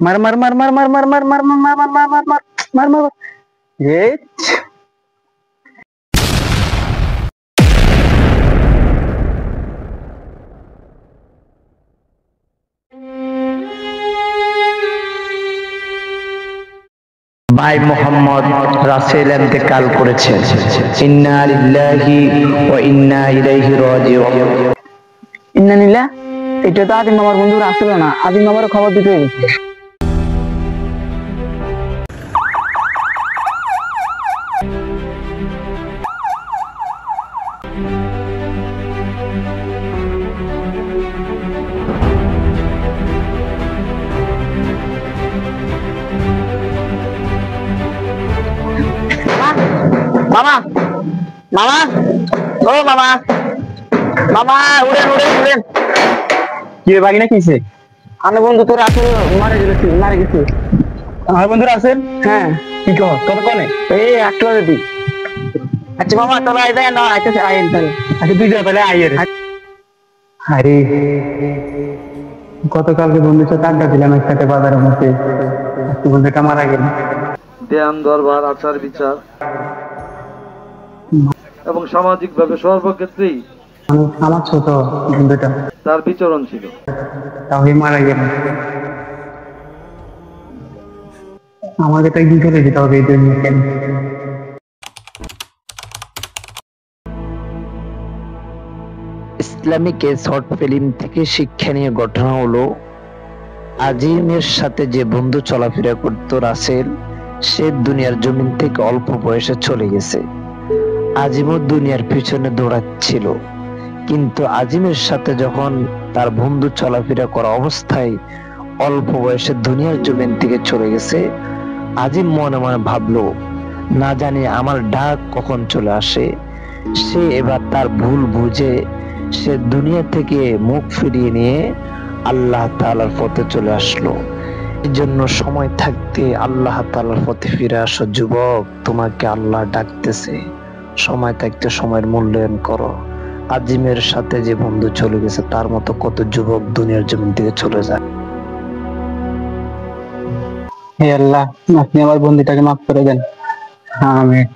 মার মার মার মার মার মার মার মার মার মার মার মার মার মার মার এই ভাই মোহাম্মদ রাসেল ইন্তেকাল করেছেন। ইন্না লিল্লাহি ওয়া ইন্না ইলাইহি রাজিউন। ইন্না লিল্লাহ। এটা তো আদিম মামার বন্ধু রাসেল না, আদিম মামার খবর দিতে গেছে। মামা মামা ও মামা মামা উড়েন উড়েন উড়েন। কি বাকি না কিসে? আমার বন্ধু তোর আসলে মারা গেছে। আমার বন্ধুরা আছেন? হ্যাঁ। কি কর কত কনে? এই একটু আগে দিই। আচ্ছা মামা চলো আই যায় না আইতেছে আইন তাহলে। আচ্ছা তুই যা তাহলে আইয়ের। আরে গতকালকে বন্ধুর সাথে আড্ডা দিলাম একসাথে বাজারের মধ্যে, বন্ধুটা মারা গেল। ধ্যান দরবার আচার বিচার এবং সামাজিক ভাবে সর্বক্ষেত্রেই আমার ছোট বন্ধুটা তার বিচরণ ছিল। তাহলে মারা গেল। আমাকে তো একদিন চলে যেতে হবে এই জন্য। ইসলামিক এই শর্ট ফিল্ম থেকে শিক্ষণীয় ঘটনা হলো, আজিমের সাথে যে বন্ধু চলাফেরা করত রাসেল, সে দুনিয়ার জমিন থেকে অল্প বয়সে চলে গেছে। আজিমও দুনিয়ার পিছনে দৌড়াচ্ছিল, কিন্তু আজিমের সাথে যখন তার বন্ধু চলাফেরা করা অবস্থায় অল্প বয়সে দুনিয়ার জমিন থেকে চলে গেছে, আজিম মনে মনে ভাবলো, না জানি আমার ডাক কখন চলে আসে। সে এবার তার ভুল বুঝে সে দুনিয়া থেকে মুখ ফিরিয়ে নিয়ে আল্লাহ তাআলার পথে চলে আসলো। এই জন্য সময় থাকতে আল্লাহ তাআলার পথে ফিরে আসো যুবক, তোমাকে আল্লাহ ডাকতেছে। সময় থাকতে সময়ের মূল্যায়ন করো। আজিমের সাথে যে বন্ধু চলে গেছে তার মতো কত যুবক দুনিয়ার জমিন থেকে চলে যায়। হে আল্লাহ, আপনি আমার বন্ধুটাকে মাফ করে দেন। আমিন।